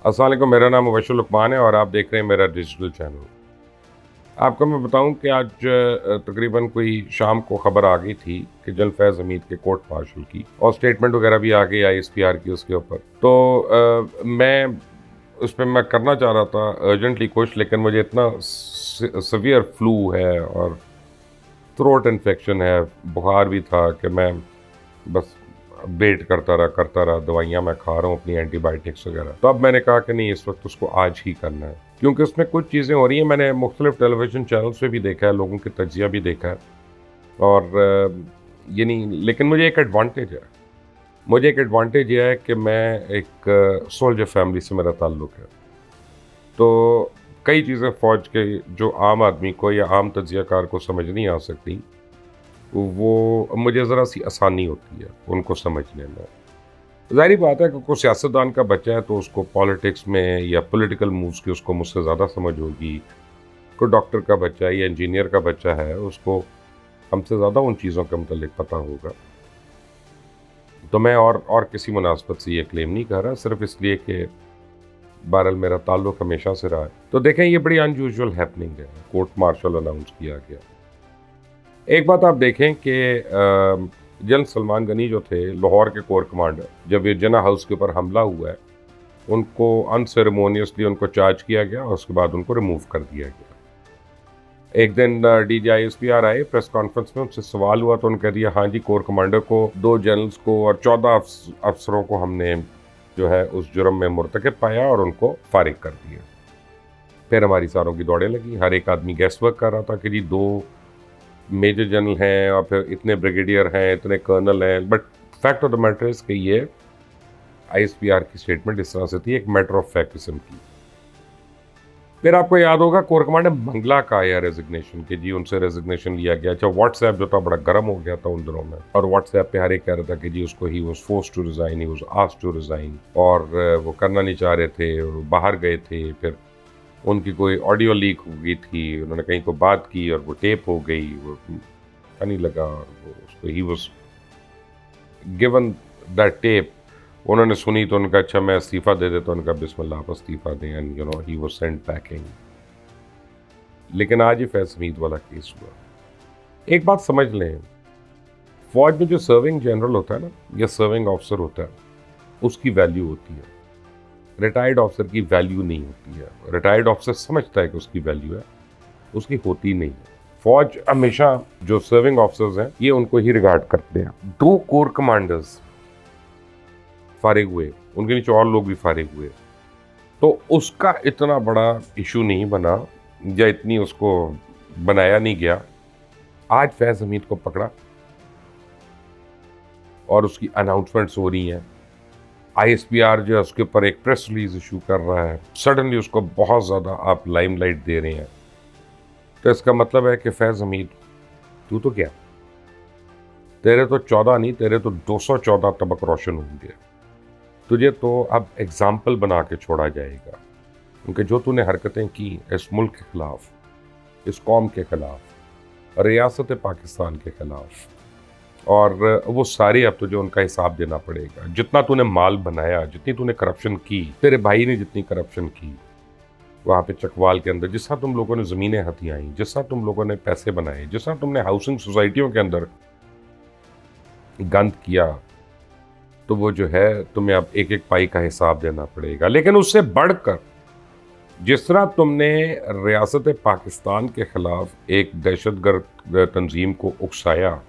अस्सलाम वालेकुम, मेरा नाम मुबश्शिर लुकमान है और आप देख रहे हैं मेरा डिजिटल चैनल। आपको मैं बताऊं कि आज तकरीबन कोई शाम को ख़बर आ गई थी कि जनरल फैज़ हमीद के कोर्ट मार्शल की और स्टेटमेंट वगैरह भी आ गई आईएसपीआर की उसके ऊपर। तो मैं उस पे मैं करना चाह रहा था अर्जेंटली कुछ, लेकिन मुझे इतना सवियर फ्लू है और थ्रोट इन्फेक्शन है, बुखार भी था कि मैं बस वेट करता रहा, दवाइयाँ मैं खा रहा हूँ अपनी एंटीबायोटिक्स वगैरह। तो अब मैंने कहा कि नहीं, इस वक्त उसको आज ही करना है, क्योंकि उसमें कुछ चीज़ें हो रही हैं। मैंने मुख्तलिफ टेलीविज़न चैनल्स पे भी देखा है, लोगों की तज्जिया भी देखा है और ये नहीं, लेकिन मुझे एक एडवांटेज है। मुझे एक एडवांटेज ये है कि मैं एक सोल्जर फैमिली से मेरा ताल्लुक़ है। तो कई चीज़ें फ़ौज के जो आम आदमी को या आम तज्जियाकार को समझ नहीं आ सकती, वो मुझे ज़रा सी आसानी होती है उनको समझने में। ज़ाहिर बात है कि कोई सियासतदान का बच्चा है तो उसको पॉलिटिक्स में या पॉलिटिकल मूव्स की उसको मुझसे ज़्यादा समझ होगी। कोई डॉक्टर का बच्चा है या इंजीनियर का बच्चा है, उसको हमसे ज़्यादा उन चीज़ों के मुतल्लिक पता होगा। तो मैं और किसी मुनासबत से ये क्लेम नहीं कर रहा, सिर्फ इसलिए कि बहरहाल मेरा ताल्लुक हमेशा से रहा है। तो देखें, ये बड़ी अनयूजुअल हैपनिंग है, कोर्ट मार्शल अनाउंस किया गया। एक बात आप देखें कि जनरल सलमान गनी जो थे लाहौर के कोर कमांडर, जब ये जना हाउस के ऊपर हमला हुआ है, उनको अनसेरेमोनियसली उनको चार्ज किया गया और उसके बाद उनको रिमूव कर दिया गया। एक दिन DGISPR आए, प्रेस कॉन्फ्रेंस में उनसे सवाल हुआ तो उन्होंने कह दिया, हाँ जी, कोर कमांडर को, 2 जनरल्स को और 14 अफसरों को हमने जो है उस जुर्म में मुर्तकब पाया और उनको फारिग कर दिया। फिर हमारी सारों की दौड़ें लगी, हर एक आदमी गैस वर्क कर रहा था कि जी 2 मेजर जनरल हैं और फिर इतने ब्रिगेडियर हैं, इतने कर्नल हैं। But fact of the matter is कि ये ISPR की स्टेटमेंट इस तरह से थी, एक मैटर ऑफ फैक्ट किस्म की। फिर आपको याद होगा कोर कमांडर मंगला का आया रेजिग्नेशन, कि जी उनसे रेजिग्नेशन लिया गया। अच्छा, व्हाट्सएप जो था बड़ा गर्म हो गया था उन दिनों में, और व्हाट्सएप पे हर एक कह रहा था कि जी उसको he was forced to resign, he was asked to resign, और वो करना नहीं चाह रहे थे और बाहर गए थे। फिर उनकी कोई ऑडियो लीक हो गई थी, उन्होंने कहीं को बात की और वो टेप हो गई, वो अच्छा नहीं लगा और वो उसको he was given that tape. उन्होंने सुनी तो उनका, अच्छा मैं इस्तीफ़ा दे देता, उनका बिस्मिल्लाह आप इस्तीफ़ा दें, and he was sent packing. लेकिन आज ये फैज़ हमीद वाला केस हुआ। एक बात समझ लें, फ़ौज में जो सर्विंग जनरल होता है ना, या सर्विंग ऑफिसर होता है, उसकी वैल्यू होती है। रिटायर्ड ऑफिसर की वैल्यू नहीं होती है। रिटायर्ड ऑफिसर समझता है कि उसकी वैल्यू है, उसकी होती नहीं है। फौज हमेशा जो सर्विंग ऑफिसर्स हैं, ये उनको ही रिगार्ड करते हैं। 2 कोर कमांडर्स फारिग हुए, उनके नीचे और लोग भी फारिग हुए, तो उसका इतना बड़ा इशू नहीं बना या इतनी उसको बनाया नहीं गया। आज फैज़ हमीद को पकड़ा और उसकी अनाउंसमेंट्स हो रही हैं। ISPR जो है उसके ऊपर एक प्रेस रिलीज इशू कर रहा है, सडनली उसको बहुत ज़्यादा आप लाइमलाइट दे रहे हैं। तो इसका मतलब है कि फैज़ हमीद, तू तो क्या, तेरे तो 14 नहीं, तेरे तो 214 तबक रोशन होंगे। तुझे तो अब एग्जाम्पल बना के छोड़ा जाएगा, क्योंकि जो तूने हरकतें की इस मुल्क के ख़िलाफ़, इस कौम के ख़िलाफ़, रियासत पाकिस्तान के ख़िलाफ़, और वो सारे अब तुझे उनका हिसाब देना पड़ेगा। जितना तूने माल बनाया, जितनी तूने करप्शन की, तेरे भाई ने जितनी करप्शन की वहाँ पे चकवाल के अंदर, जिस तरह तुम लोगों ने ज़मीनें हथियाई, जिस तरह तुम लोगों ने पैसे बनाए, जिस तरह तुमने हाउसिंग सोसाइटियों के अंदर गंद किया, तो वो जो है तुम्हें अब एक एक पाई का हिसाब देना पड़ेगा। लेकिन उससे बढ़कर जिस तरह तुमने रियासत पाकिस्तान के ख़िलाफ़ एक दहशतगर्द तंजीम को उकसाया,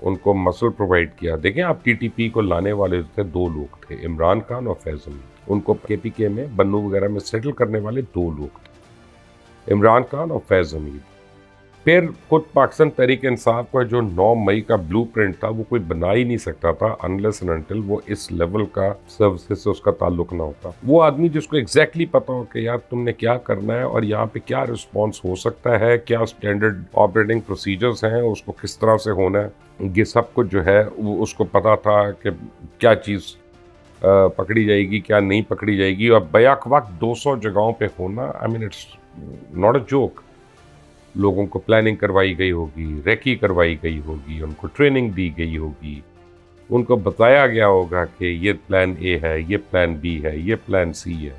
उनको मसल प्रोवाइड किया। देखें, आप TTP को लाने वाले थे 2 लोग थे, इमरान खान और फैज़ हमीद। उनको KPK में बन्नू वगैरह में सेटल करने वाले 2 लोग थे, इमरान खान और फैज़ हमीद। फिर खुद पाकिस्तान तहरीक इंसाफ का जो 9 मई का ब्लूप्रिंट था, वो कोई बना ही नहीं सकता था अनलेस एंड अनटिल वो इस लेवल का सर्विसेज से उसका ताल्लुक ना होता। वो आदमी जिसको एग्जैक्टली पता हो कि यार तुमने क्या करना है और यहाँ पे क्या रिस्पॉन्स हो सकता है, क्या स्टैंडर्ड ऑपरेटिंग प्रोसीजर्स हैं, उसको किस तरह से होना है, ये सब कुछ जो है वो उसको पता था कि क्या चीज़ पकड़ी जाएगी, क्या नहीं पकड़ी जाएगी, और बैक वक्त 200 जगहों पे होना, I mean it's not a joke. लोगों को प्लानिंग करवाई गई होगी, रेकी करवाई गई होगी, उनको ट्रेनिंग दी गई होगी, उनको बताया गया होगा कि ये प्लान A है, ये प्लान B है, ये प्लान C है।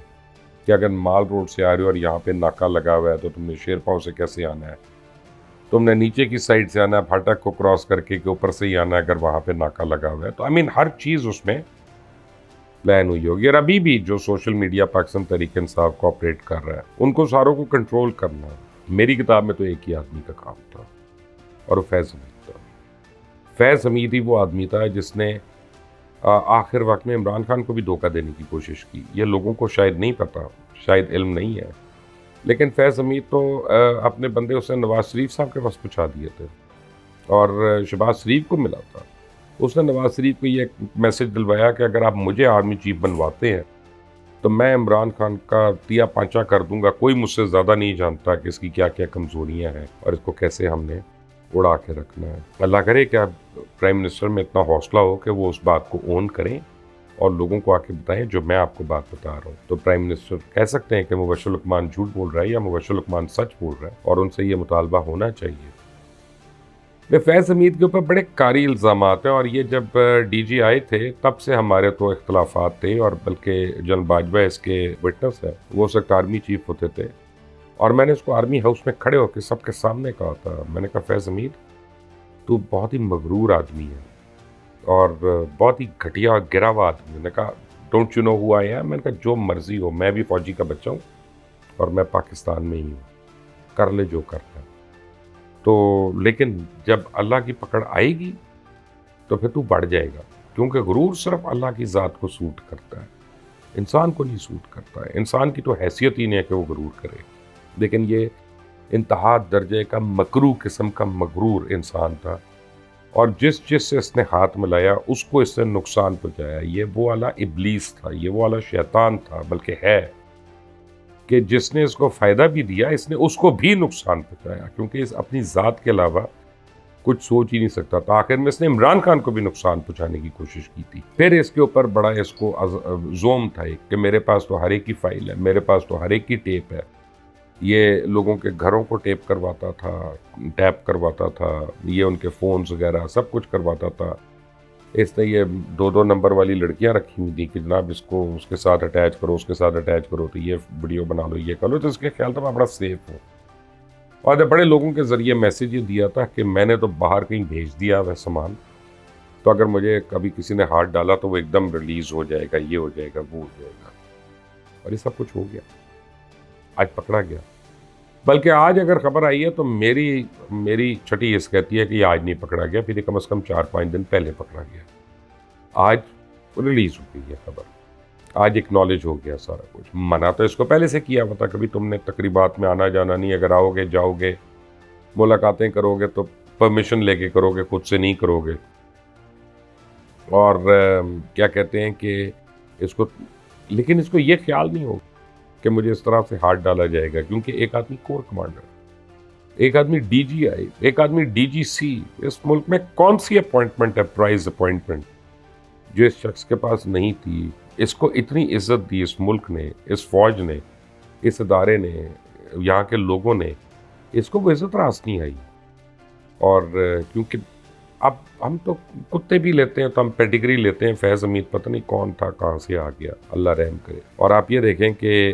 कि अगर माल रोड से आ रहे हो और यहाँ पे नाका लगा हुआ है तो तुमने शेरपाव से कैसे आना है, तुमने नीचे की साइड से आना है फाटक को क्रॉस करके कि ऊपर से ही आना है अगर वहाँ पे नाका लगा हुआ है। तो आई मीन हर चीज़ उसमें प्लान हुई होगी। और अभी भी जो सोशल मीडिया पाकिस्तान तहरीक इंसाफ को ऑपरेट कर रहा है, उनको सारों को कंट्रोल करना मेरी किताब में तो एक ही आदमी का काम था, और वो फैज़ हमीद था। फैज़ हमीद ही वो आदमी था जिसने आखिर वक्त में इमरान खान को भी धोखा देने की कोशिश की। ये लोगों को शायद नहीं पता, शायद इल्म नहीं है, लेकिन फैज़ हमीद तो अपने बंदे उसने नवाज शरीफ साहब के पास पहुँचा दिए थे और शहबाज शरीफ को मिला था। उसने नवाज शरीफ को ये मैसेज दिलवाया कि अगर आप मुझे आर्मी चीफ बनवाते हैं तो मैं इमरान खान का तिया पांचा कर दूंगा, कोई मुझसे ज़्यादा नहीं जानता कि इसकी क्या क्या कमज़ोरियाँ हैं और इसको कैसे हमने उड़ा के रखना है। अल्लाह करे कि आप प्राइम मिनिस्टर में इतना हौसला हो कि वो उस बात को ओन करें और लोगों को आके बताएं जो मैं आपको बात बता रहा हूँ। तो प्राइम मिनिस्टर कह सकते हैं कि मुबश्शिर लुकमान झूठ बोल रहा है या मुबश्शिर लुकमान सच बोल रहा है, और उनसे ये मुतालबा होना चाहिए। फैज़ हमीद के ऊपर बड़े कारी इल्ज़ामात हैं, और ये जब डीजी आए थे तब से हमारे तो इख्तलाफात थे, और बल्कि जनरल बाजवा इसके विटनेस है, वो उस वक्त आर्मी चीफ होते थे और मैंने उसको आर्मी हाउस में खड़े होकर सबके सामने कहा था, मैंने कहा फैज़ हमीद तू बहुत ही मगरूर आदमी है और बहुत ही घटिया और गिरा हुआ आदमी। मैंने कहा don't you know who I am, मैंने कहा जो मर्जी हो, मैं भी फ़ौजी का बच्चा हूँ और मैं पाकिस्तान में ही हूँ, कर ले जो करना है। तो लेकिन जब अल्लाह की पकड़ आएगी तो फिर तू बढ़ जाएगा, क्योंकि गुरूर सिर्फ अल्लाह की ज़ात को सूट करता है, इंसान को नहीं सूट करता है। इंसान की तो हैसियत ही नहीं है कि वो गुरूर करे, लेकिन ये इंतहा दर्जे का मकरू किस्म का मगरूर इंसान था, और जिस से इसने हाथ मिलाया उसको इसने नुकसान पहुँचाया। ये वो वाला इब्लीस था, ये वो वाला शैतान था, बल्कि है कि जिसने इसको फ़ायदा भी दिया इसने उसको भी नुकसान पहुँचाया, क्योंकि इस अपनी ज़ात के अलावा कुछ सोच ही नहीं सकता था। आखिर में इसने इमरान खान को भी नुकसान पहुँचाने की कोशिश की थी। फिर इसके ऊपर बड़ा इसको जोम था कि मेरे पास तो हर एक की फ़ाइल है, मेरे पास तो हर एक की टेप है। ये लोगों के घरों को टेप करवाता था, टैप करवाता था, ये उनके फ़ोन्स वगैरह सब कुछ करवाता था। इसने ये 2-2 नंबर वाली लड़कियां रखी हुई थी कि जनाब इसको उसके साथ अटैच करो, उसके साथ अटैच करो, तो ये वीडियो बना लो, ये कर लो। तो इसके ख्याल था मैं बड़ा सेफ हूँ, और जब बड़े लोगों के ज़रिए मैसेज ये दिया था कि मैंने तो बाहर कहीं भेज दिया वह सामान, तो अगर मुझे कभी किसी ने हाथ डाला तो वो एकदम रिलीज़ हो जाएगा, ये हो जाएगा, वो हो जाएगा, और ये सब कुछ हो गया। आज पकड़ा गया, बल्कि आज अगर खबर आई है तो मेरी छठी इस कहती है कि ये आज नहीं पकड़ा गया, फिर कम से कम 4-5 दिन पहले पकड़ा गया। आज रिलीज़ हो गई है खबर, आज एक्नॉलेज हो गया सारा कुछ। मना तो इसको पहले से किया हुआ था, कभी तुमने तकरीबात में आना जाना नहीं, अगर आओगे जाओगे मुलाकातें करोगे तो परमिशन लेके करोगे, खुद से नहीं करोगे। और क्या कहते हैं कि इसको, लेकिन इसको ये ख्याल नहीं होगा कि मुझे इस तरह से हाथ डाला जाएगा, क्योंकि एक आदमी कोर कमांडर, एक आदमी डीजीआई, एक आदमी डीजीसी, इस मुल्क में कौन सी अपॉइंटमेंट है, प्राइज अपॉइंटमेंट, जो इस शख्स के पास नहीं थी। इसको इतनी इज्जत दी इस मुल्क ने, इस फौज ने, इस इदारे ने, यहाँ के लोगों ने, इसको वो इज्जत रास नहीं आई। और क्योंकि अब हम तो कुत्ते भी लेते हैं तो हम पेडिग्री लेते हैं, फैज़ हमीद पता नहीं कौन था, कहाँ से आ गया, अल्लाह रहम करे। और आप ये देखें कि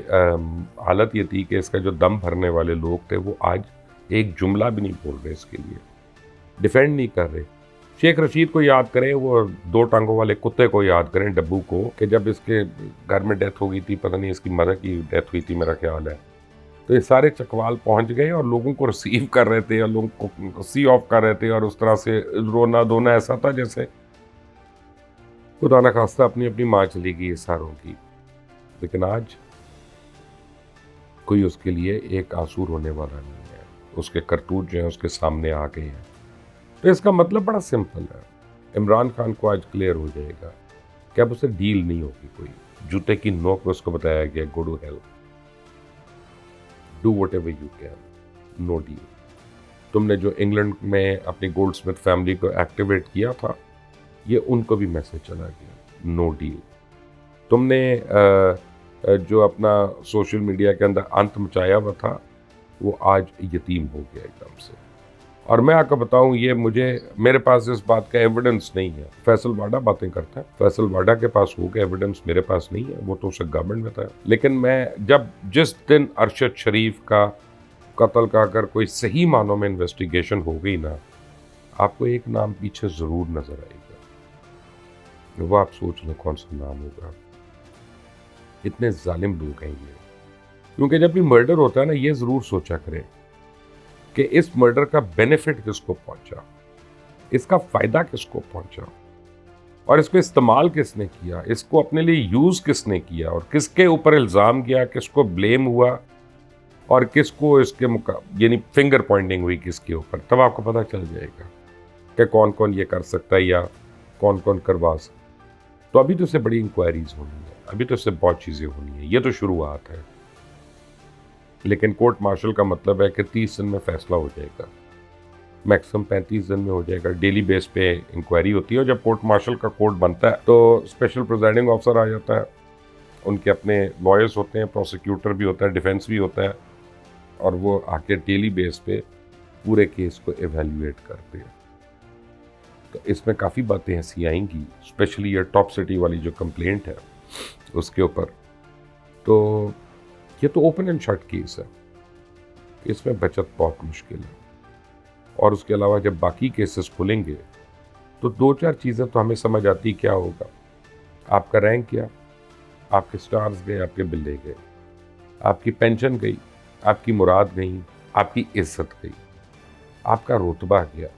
हालत ये थी कि इसका जो दम भरने वाले लोग थे वो आज एक जुमला भी नहीं बोल रहे, इसके लिए डिफेंड नहीं कर रहे। शेख रशीद को याद करें, वो 2 टांगों वाले कुत्ते को याद करें, डब्बू को, कि जब इसके घर में डेथ हो गई थी, पता नहीं इसकी मदर की डेथ हुई थी मेरा ख्याल है, तो ये सारे चकवाल पहुंच गए और लोगों को रिसीव कर रहे थे और लोगों को सी ऑफ कर रहे थे, और उस तरह से रोना धोना ऐसा था जैसे खुदा न खास्ता अपनी अपनी माँ चली गई सारों की। लेकिन आज कोई उसके लिए एक आंसू रोने वाला नहीं है, उसके करतूत जो है उसके सामने आ गए हैं। तो इसका मतलब बड़ा सिंपल है, इमरान खान को आज क्लियर हो जाएगा कि अब उसे डील नहीं होगी कोई। जूते की नोक पे उसको बताया गया go to hell, do whatever you can, no deal. तुमने जो इंग्लैंड में अपनी गोल्डस्मिथ फैमिली को एक्टिवेट किया था, ये उनको भी मैसेज चला गया, नो डील। तुमने जो अपना सोशल मीडिया के अंदर अंत मचाया हुआ था वो आज यतीम हो गया एकदम से। और मैं आपको बताऊं, ये मेरे पास इस बात का एविडेंस नहीं है। फैसल वाडा बातें करता है, फैसल वाडा के पास होगा एविडेंस, मेरे पास नहीं है, वो तो उसे गवर्नमेंट में था। लेकिन मैं जिस दिन अरशद शरीफ का कत्ल का अगर कोई सही मानों में इन्वेस्टिगेशन हो गई ना, आपको एक नाम पीछे जरूर नजर आएगा। वो आप सोच लें कौन सा नाम होगा। इतने जालिम लोग हैं ये। क्योंकि जब भी मर्डर होता है ना, ये जरूर सोचा करें कि इस मर्डर का बेनिफिट किसको पहुंचा, इसका फायदा किसको पहुंचा, और इसको इस्तेमाल किसने किया, इसको अपने लिए यूज किसने किया, और किसके ऊपर इल्जाम किया, किसको ब्लेम हुआ, और किसको इसके यानी फिंगर पॉइंटिंग हुई किसके ऊपर। तब आपको पता चल जाएगा कि कौन कौन ये कर सकता है या कौन कौन करवा सकता। तो अभी तो इससे बड़ी इंक्वायरीज होनी है, अभी तो इससे बहुत चीजें होनी है, ये तो शुरुआत है। लेकिन कोर्ट मार्शल का मतलब है कि 30 दिन में फैसला हो जाएगा, मैक्सिमम 35 दिन में हो जाएगा। डेली बेस पे इंक्वायरी होती है, और जब कोर्ट मार्शल का कोर्ट बनता है तो स्पेशल प्रिजाइडिंग ऑफिसर आ जाता है, उनके अपने लॉयर्स होते हैं, प्रोसिक्यूटर भी होता है, डिफेंस भी होता है, और वो आके डेली बेस पे पूरे केस को एवेल्युएट करते हैं। तो इसमें काफ़ी बातें ऐसी आएंगी, स्पेशली ये टॉप सिटी वाली जो कंप्लेंट है उसके ऊपर। तो ये तो ओपन एंड शट केस है, इसमें बचत बहुत मुश्किल है। और उसके अलावा जब बाकी केसेस खुलेंगे तो 2-4 चीज़ें तो हमें समझ आती क्या होगा। आपका रैंक गया, आपके स्टार्स गए, आपके बिल्ले गए, आपकी पेंशन गई, आपकी मुराद गई, आपकी इज्जत गई, आपका रुतबा गया,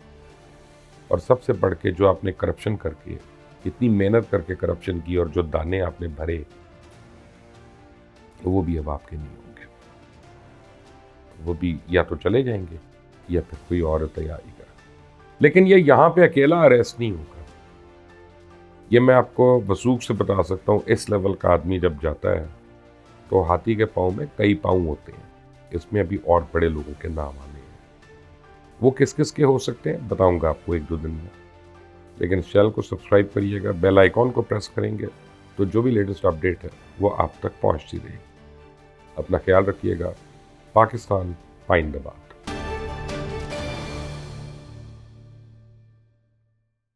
और सबसे बढ़ के जो आपने करप्शन करके, इतनी मेहनत करके करप्शन की, और जो दाने आपने भरे वो भी अब आपके नहीं होंगे। वो भी या तो चले जाएंगे या फिर कोई और तैयारी करें। लेकिन ये यहाँ पे अकेला अरेस्ट नहीं होगा, ये मैं आपको वसूख से बता सकता हूँ। इस लेवल का आदमी जब जाता है तो हाथी के पाँव में कई पाँव होते हैं। इसमें अभी और बड़े लोगों के नाम आने हैं। वो किस किस के हो सकते हैं बताऊंगा आपको 1-2 दिन में। लेकिन इस चैनल को सब्सक्राइब करिएगा, बेल आइकॉन को प्रेस करेंगे तो जो भी लेटेस्ट अपडेट है वो आप तक पहुंचती रहेगी। अपना ख्याल रखिएगा। पाकिस्तान पाइंदाबाद।